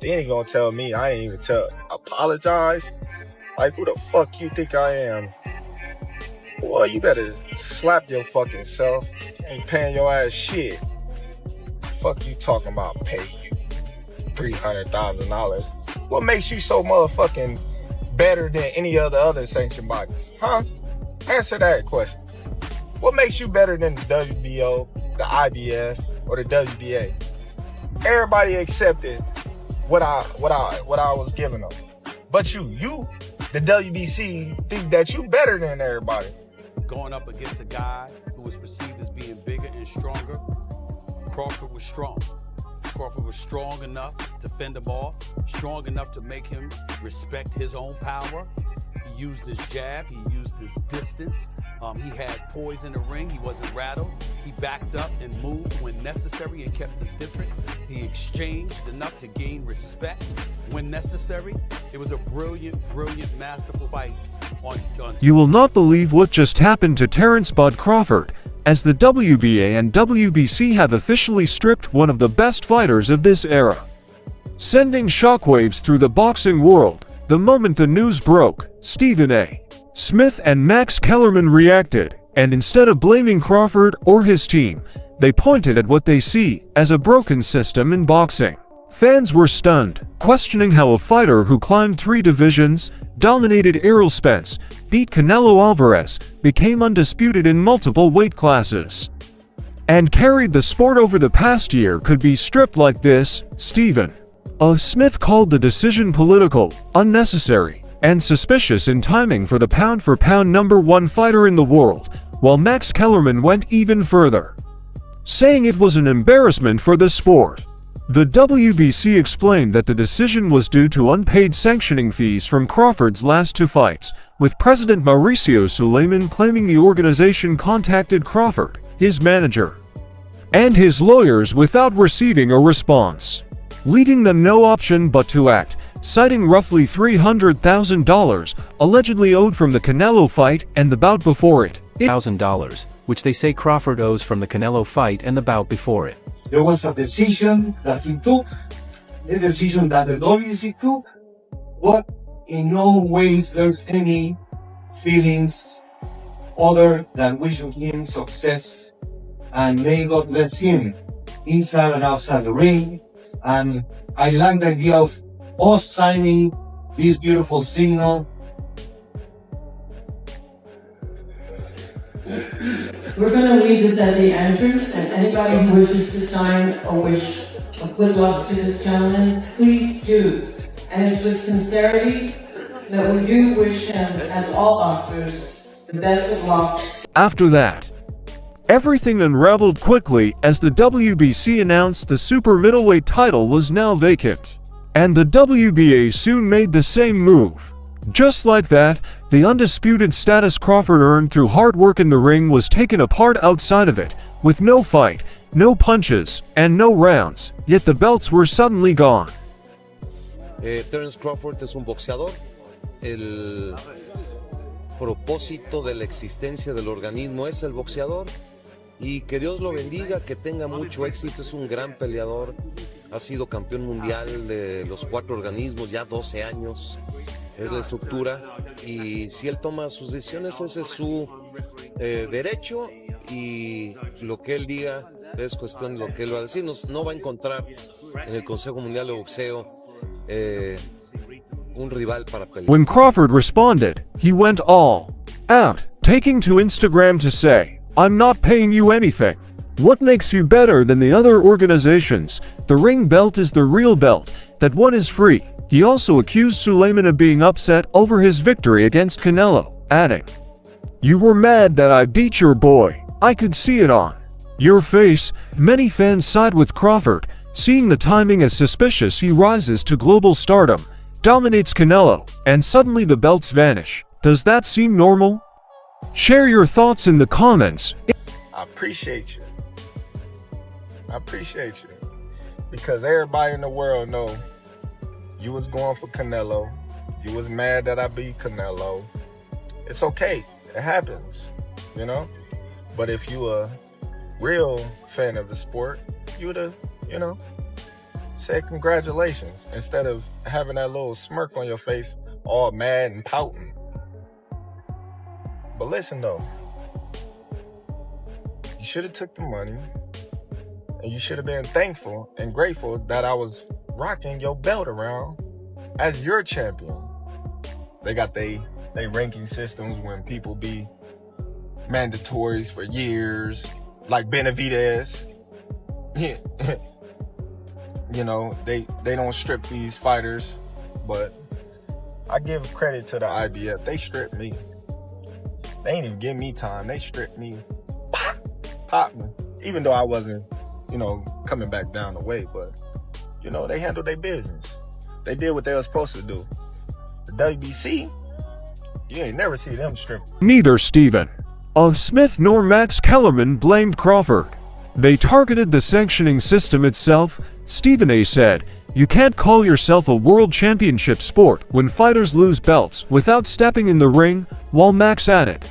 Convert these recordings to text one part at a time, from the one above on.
Then he gonna tell me I ain't even apologize? Like, who the fuck you think I am? Boy, you better slap your fucking self. Ain't paying your ass shit. Fuck you talking about pay you $300,000. What makes you so motherfucking better than any of the other sanctioned bodies? Huh? Answer that question. What makes you better than the WBO, the IBF, or the WBA? Everybody accepted what I was giving them. But you, the WBC, think that you better than everybody. Going up against a guy who was perceived as being bigger and stronger, Crawford was strong. Crawford was strong enough to fend him off, strong enough to make him respect his own power. He used his jab, he used his distance. He had poise in the ring, he wasn't rattled. He backed up and moved when necessary and kept his different. He exchanged enough to gain respect when necessary. It was a brilliant, masterful fight. You will not believe what just happened to Terence "Bud" Crawford, as the WBA and WBC have officially stripped one of the best fighters of this era, sending shockwaves through the boxing world. The moment the news broke, Stephen A. Smith and Max Kellerman reacted, and instead of blaming Crawford or his team, they pointed at what they see as a broken system in boxing. Fans were stunned, questioning how a fighter who climbed 3 divisions, dominated Errol Spence, beat Canelo Alvarez, became undisputed in multiple weight classes, and carried the sport over the past year could be stripped like this. Stephen A. Smith called the decision political, unnecessary, and suspicious in timing for the pound-for-pound #1 fighter in the world, while Max Kellerman went even further, saying it was an embarrassment for the sport. The WBC explained that the decision was due to unpaid sanctioning fees from Crawford's last 2 fights, with President Mauricio Suleiman claiming the organization contacted Crawford, his manager, and his lawyers without receiving a response, leaving them no option but to act, citing roughly $300,000 allegedly owed from the Canelo fight and the bout before it. $1,000, which they say Crawford owes from the Canelo fight and the bout before it. There was a decision that he took, a decision that the WBC took, but in no ways there's any feelings other than wishing him success and may God bless him inside and outside the ring. And I like the idea of us signing this beautiful signal. We're going to leave this at the entrance, and anybody who wishes to sign a wish of good luck to this gentleman, please do. And it's with sincerity that we do wish him, as all boxers, the best of luck. After that, everything unraveled quickly as the WBC announced the super middleweight title was now vacant, and the WBA soon made the same move. Just like that, the undisputed status Crawford earned through hard work in the ring was taken apart outside of it, with no fight, no punches, and no rounds, yet the belts were suddenly gone. Terence Crawford es un boxeador. El propósito de la existencia del organismo es el boxeador. Y que Dios lo bendiga, que tenga mucho éxito. Es un gran peleador. Ha sido campeón mundial de los 4 organismos, ya 12 años. Es la estructura, y si él toma sus decisiones, ese es su derecho, y lo que él diga es cuestión de lo que él va a decir. No va a encontrar en el Consejo Mundial de Boxeo un rival para pelear. When Crawford responded, he went all out, taking to Instagram to say, "I'm not paying you anything. What makes you better than the other organizations? The ring belt is the real belt. That one is free." He also accused Suleiman of being upset over his victory against Canelo, adding, "You were mad that I beat your boy. I could see it on your face." Many fans side with Crawford, seeing the timing as suspicious. He rises to global stardom, dominates Canelo, and suddenly the belts vanish. Does that seem normal? Share your thoughts in the comments. I appreciate you. Because everybody in the world know you was going for Canelo. You was mad that I beat Canelo. It's okay. It happens, you know? But if you a real fan of the sport, you would have, said congratulations instead of having that little smirk on your face, all mad and pouting. But listen though, you should have took the money, and you should have been thankful and grateful that I was rocking your belt around as your champion. They got they ranking systems when people be mandatories for years, like Benavidez. Yeah. You know, they don't strip these fighters, but I give credit to the IBF. They stripped me. They ain't even give me time. They stripped me. Pop me. Even though I wasn't, you know, coming back down the way, but, you know, they handled their business. They did what they were supposed to do. The WBC, you ain't never see them strip. Neither Stephen A. Smith nor Max Kellerman blamed Crawford. They targeted the sanctioning system itself. Stephen A. said, "You can't call yourself a world championship sport when fighters lose belts without stepping in the ring," while Max added,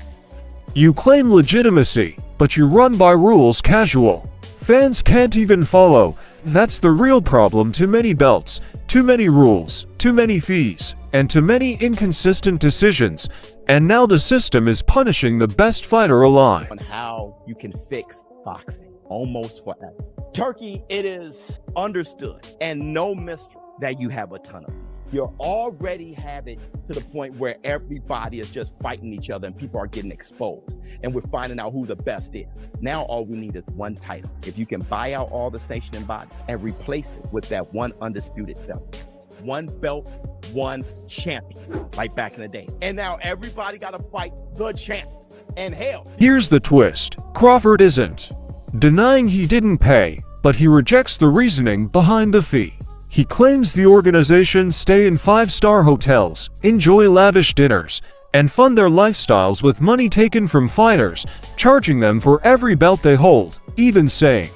"You claim legitimacy, but you run by rules casual. Fans can't even follow. That's the real problem. Too many belts, too many rules, too many fees, and too many inconsistent decisions. And now the system is punishing the best fighter alive." On how you can fix boxing almost forever. Turkey, it is understood and no mystery that you have a ton of them. You already have it to the point where everybody is just fighting each other and people are getting exposed. And we're finding out who the best is. Now all we need is one title. If you can buy out all the sanctioning bodies and replace it with that one undisputed belt. One belt, one champion, like back in the day. And now everybody got to fight the champ. And hell. Here's the twist. Crawford isn't denying he didn't pay, but he rejects the reasoning behind the fee. He claims the organization stay in 5-star hotels, enjoy lavish dinners, and fund their lifestyles with money taken from fighters, charging them for every belt they hold, even saying,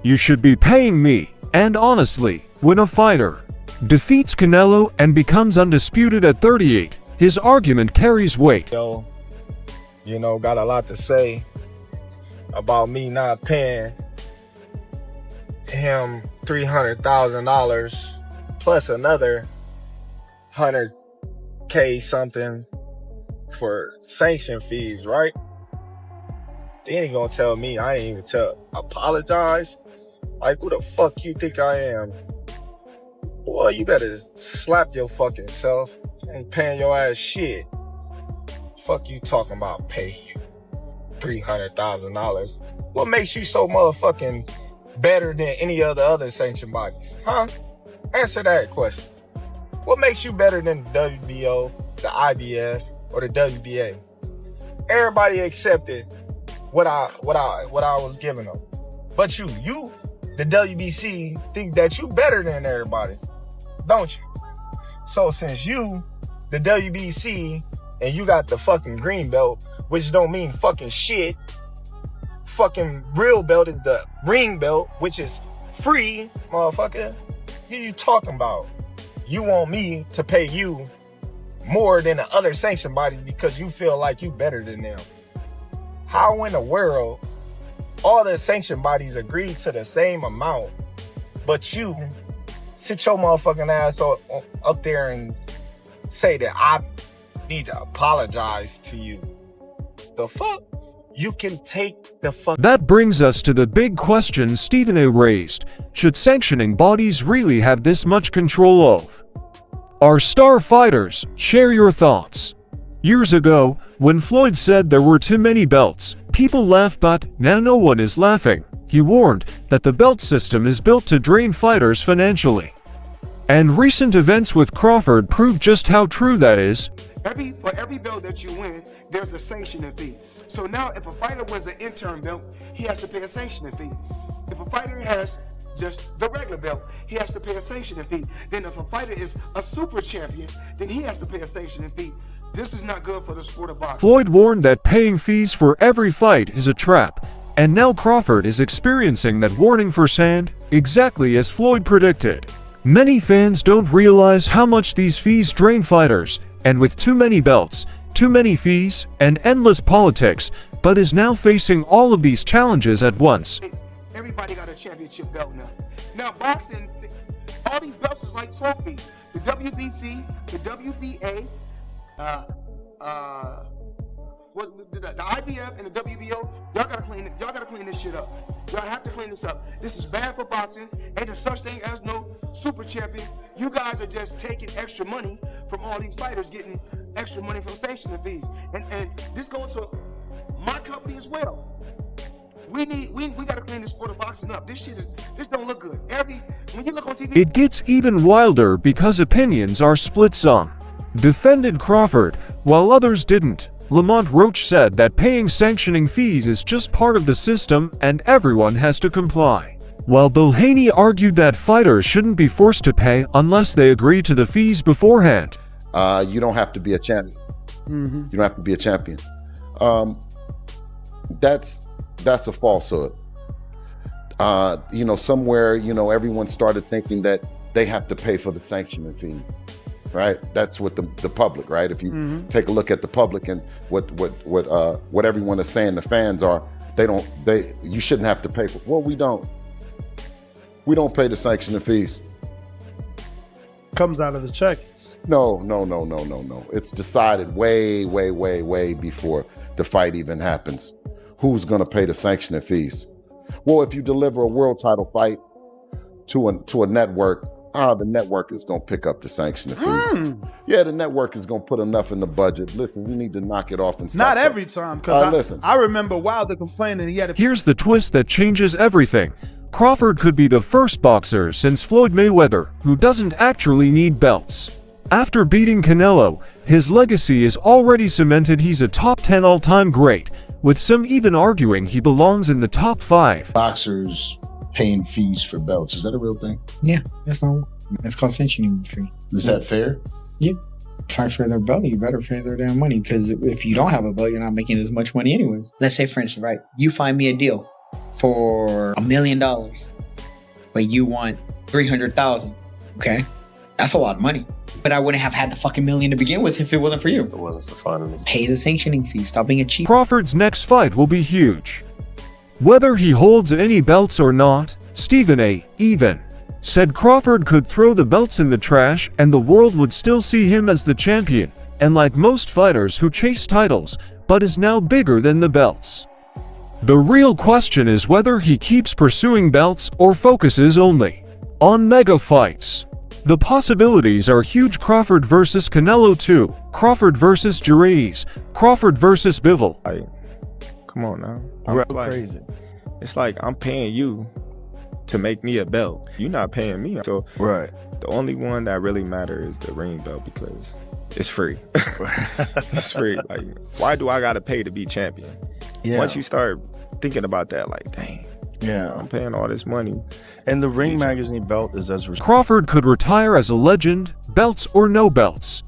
"You should be paying me." And honestly, when a fighter defeats Canelo and becomes undisputed at 38, his argument carries weight. Yo, you know, got a lot to say about me not paying him $300,000 plus another $100K something for sanction fees, right? Then he gonna tell me I ain't even apologize? Like, who the fuck you think I am? Boy, you better slap your fucking self. Ain't paying your ass shit. Fuck you talking about paying you $300,000. What makes you so motherfucking better than any of the other sanctioned bodies? Huh? Answer that question. What makes you better than the WBO, the IBF, or the WBA? Everybody accepted what I was giving them. But you, the WBC, think that you better than everybody, don't you? So since you, the WBC, and you got the fucking green belt, which don't mean fucking shit. Fucking real belt is the ring belt, which is free, motherfucker. What are you talking about? You want me to pay you more than the other sanctioned bodies because you feel like you better than them. How in the world all the sanctioned bodies agree to the same amount, but you sit your motherfucking ass up there and say that I need to apologize to you? The fuck? You can take the fuck. That brings us to the big question Stephen A. raised. Should sanctioning bodies really have this much control of our star fighters? Share your thoughts. Years ago, when Floyd said there were too many belts, people laughed, but now no one is laughing. He warned that the belt system is built to drain fighters financially. And recent events with Crawford prove just how true that is. For every belt that you win, there's a sanctioning fee. So now if a fighter wins an interim belt, he has to pay a sanctioning fee. If a fighter has just the regular belt, he has to pay a sanctioning fee. Then if a fighter is a super champion, then he has to pay a sanctioning fee. This is not good for the sport of boxing. Floyd warned that paying fees for every fight is a trap, and now Crawford is experiencing that warning firsthand, exactly as Floyd predicted. Many fans don't realize how much these fees drain fighters, and with too many belts, too many fees, and endless politics, but is now facing all of these challenges at once. Everybody got a championship belt now. Now boxing, All these belts is like trophies. The WBC, the WBA, the IBF and the WBO, y'all gotta clean this shit up. Y'all have to clean this up. This is bad for boxing. Ain't there such thing as no super champion. You guys are just taking extra money from all these fighters, getting extra money from sanctioning fees. And this goes to my company as well. We gotta clean this sport of boxing up. This don't look good. When you look on TV, It gets even wilder because opinions are split. Some defended Crawford, while others didn't. Lamont Roach said that paying sanctioning fees is just part of the system and everyone has to comply. While Bill Haney argued that fighters shouldn't be forced to pay unless they agree to the fees beforehand. You don't have to be a champion. You don't have to be a champion. That's a falsehood. Somewhere, everyone started thinking that they have to pay for the sanctioning fee, right? That's what the public, right? If you take a look at the public and what everyone is saying, the fans are, you shouldn't have to pay for. Well, we don't pay the sanctioning fees. Comes out of the check. No. It's decided way before the fight even happens. Who's gonna pay the sanctioning fees? Well, if you deliver a world title fight to a network, the network is gonna pick up the sanctioning fees. Yeah, the network is gonna put enough in the budget. Listen, we need to knock it off and stop. Not every time, because listen. I remember Wilder complaining he had to. Here's the twist that changes everything. Crawford could be the first boxer since Floyd Mayweather who doesn't actually need belts. After beating Canelo, his legacy is already cemented. He's a top 10 all-time great, with some even arguing he belongs in the top 5. Boxers paying fees for belts, is that a real thing? Yeah, that's normal. It's called sanctioning fee. Is that fair? Yeah. Fight for their belt, you better pay their damn money, because if you don't have a belt, you're not making as much money anyways. Let's say, for instance, right, you find me a deal for $1 million, but you want $300,000. Okay, that's a lot of money. But I wouldn't have had the fucking $1 million to begin with if it wasn't for you. It wasn't for fun. Pay the sanctioning fee. Stop being a cheap. Crawford's next fight will be huge. Whether he holds any belts or not, Stephen A. even said Crawford could throw the belts in the trash and the world would still see him as the champion, and like most fighters who chase titles, but is now bigger than the belts. The real question is whether he keeps pursuing belts or focuses only on mega fights. The possibilities are huge. Crawford versus Canelo 2, Crawford versus Gervais, Crawford versus Bivol. Come on now. I'm crazy. It's like I'm paying you to make me a belt. You're not paying me. So right. The only one that really matters is the ring belt because it's free. It's free. Like, why do I gotta pay to be champion? Yeah. Once you start thinking about that, like, dang. Yeah, I'm paying all this money. And the Ring Magazine belt is as Crawford could retire as a legend, belts or no belts.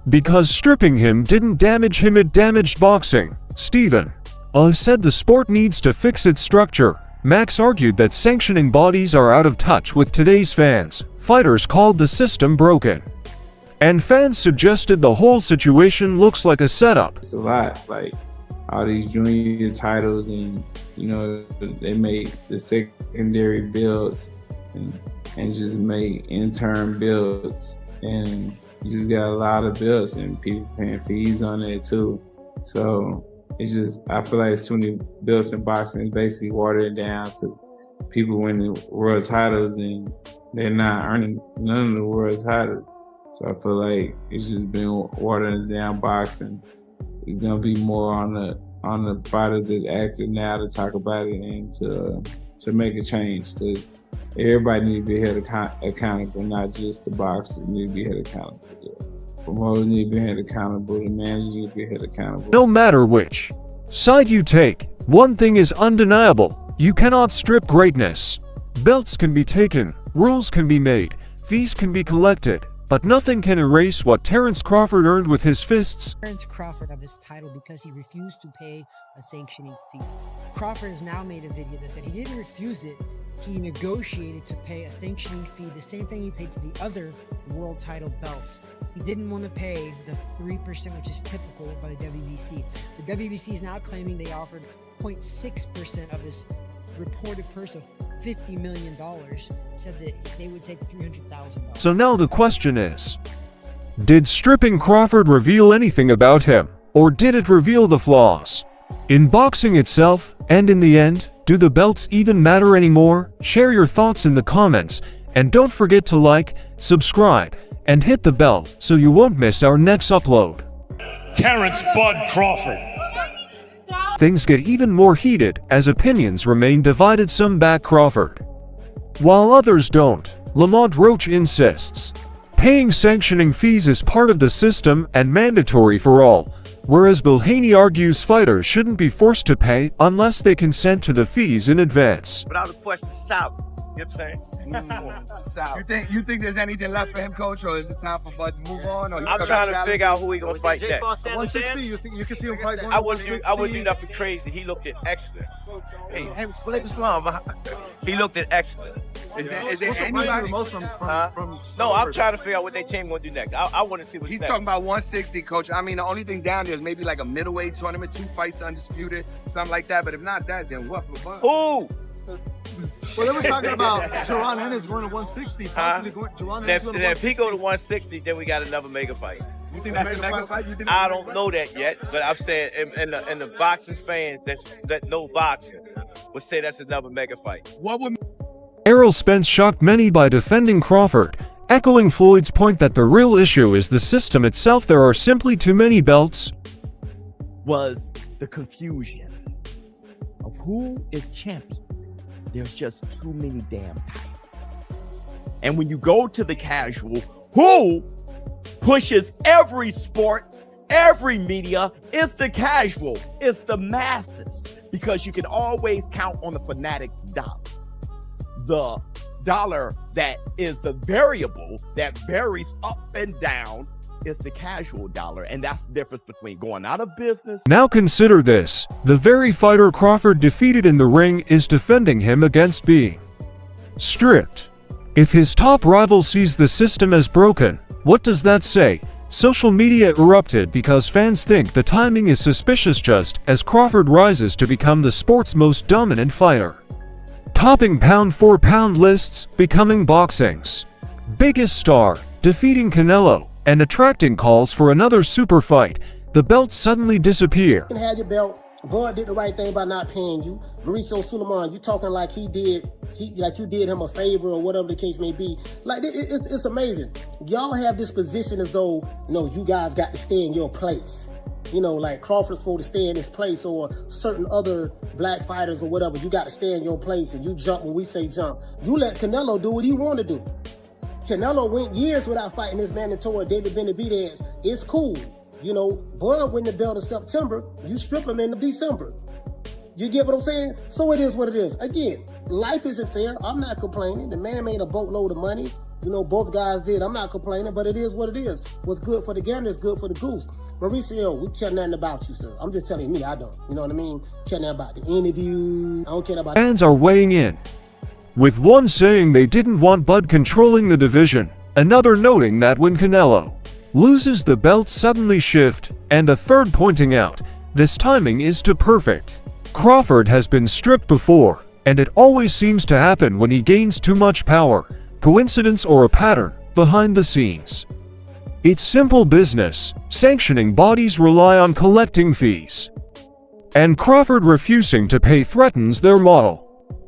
Because stripping him didn't damage him, it damaged boxing. Stephen A. said the sport needs to fix its structure. Max argued that sanctioning bodies are out of touch with today's fans. Fighters called the system broken. And fans suggested the whole situation looks like a setup. It's a lot, like all these junior titles, and they make the secondary builds and just make intern builds, and you just got a lot of builds and people paying fees on it too. So it's just, I feel like it's too many builds in boxing. It's basically watered it down to people winning world titles and they're not earning none of the world titles. So I feel like it's just been watering down boxing. It's gonna be more on the fighters that active now to talk about it and to make a change, because everybody needs to be held accountable, not just the boxers need to be held accountable. Promoters need to be held accountable, the managers need to be held accountable. No matter which side you take, one thing is undeniable: you cannot strip greatness. Belts can be taken, rules can be made, fees can be collected, but nothing can erase what Terence Crawford earned with his fists. Terence Crawford of his title because he refused to pay a sanctioning fee. Crawford has now made a video that said he didn't refuse it, he negotiated to pay a sanctioning fee, the same thing he paid to the other world title belts. He didn't want to pay the 3%, which is typical by the WBC. The WBC is now claiming they offered 0.6% of this reported purse of $50 million said that they would take $300,000. So now the question is, did stripping Crawford reveal anything about him, or did it reveal the flaws in boxing itself? And in the end, do the belts even matter anymore? Share your thoughts in the comments, and don't forget to like, subscribe, and hit the bell so you won't miss our next upload. Terence Bud Crawford. Things get even more heated as opinions remain divided. Some back Crawford, while others don't. Lamont Roach insists paying sanctioning fees is part of the system and mandatory for all, whereas Bill Haney argues fighters shouldn't be forced to pay unless they consent to the fees in advance. Without a question, stop. You know what I'm saying? You think there's anything left for him, coach, or is it time for Bud to move on? Or I'm trying to figure out who he gonna fight next. 160, you can see him fight. I wouldn't do nothing crazy. He looked at excellent. Hey, he looked at excellent. Is there anybody? Most from no, I'm trying to figure out what their team gonna do next. I want to see what's He's next. talking about 160, coach. I mean, the only thing down there is maybe like a middleweight tournament, 2 fights undisputed, something like that. But if not that, then what for Bud? Who? Well, they were talking about Jaron Ennis going to 160. Possibly Jaron Ennis going to 160. If he go to 160, then we got another mega fight. You think that's a mega fight? I don't know that yet, but I'm saying, and the boxing fans that know boxing would say that's another mega fight. What would Errol Spence shocked many by defending Crawford, echoing Floyd's point that the real issue is the system itself. There are simply too many belts. Was the confusion of who is champion. There's just too many damn titles. And when you go to the casual, who pushes every sport, every media, it's the casual, it's the masses, because you can always count on the fanatics dollar. The dollar that is the variable that varies up and down is the casual dollar, and that's the difference between going out of business. Now consider this, the very fighter Crawford defeated in the ring is defending him against being stripped. If his top rival sees the system as broken, what does that say? Social media erupted because fans think the timing is suspicious just as Crawford rises to become the sport's most dominant fighter, topping pound-for-pound lists, becoming boxing's biggest star, defeating Canelo, and attracting calls for another super fight. The belts suddenly disappear. You had your belt. Bud did the right thing by not paying you. Mauricio Suleiman, you talking like you did him a favor or whatever the case may be. Like it's amazing. Y'all have this position as though you guys got to stay in your place. Like Crawford's supposed to stay in his place, or certain other black fighters or whatever. You got to stay in your place and you jump when we say jump. You let Canelo do what he want to do. Canelo went years without fighting his mandatory David Benavidez. It's cool. Bud win the belt in September. You strip him in December. You get what I'm saying? So it is what it is. Again, life isn't fair. I'm not complaining. The man made a boatload of money. Both guys did. I'm not complaining, but it is what it is. What's good for the gander is good for the goose. Mauricio, we care nothing about you, sir. I'm just telling you, I don't. You know what I mean? Care nothing about the interview. I don't care about... Fans are weighing in, with one saying they didn't want Bud controlling the division, another noting that when Canelo loses the belts suddenly shift, and a third pointing out, this timing is too perfect. Crawford has been stripped before, and it always seems to happen when he gains too much power. Coincidence or a pattern behind the scenes? It's simple business. Sanctioning bodies rely on collecting fees, and Crawford refusing to pay threatens their model.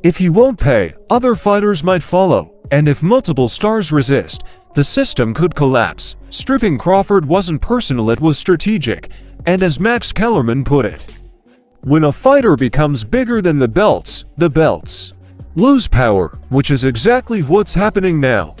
If he won't pay, other fighters might follow, and if multiple stars resist, the system could collapse. Stripping Crawford wasn't personal, it was strategic, and as Max Kellerman put it, when a fighter becomes bigger than the belts lose power, which is exactly what's happening now.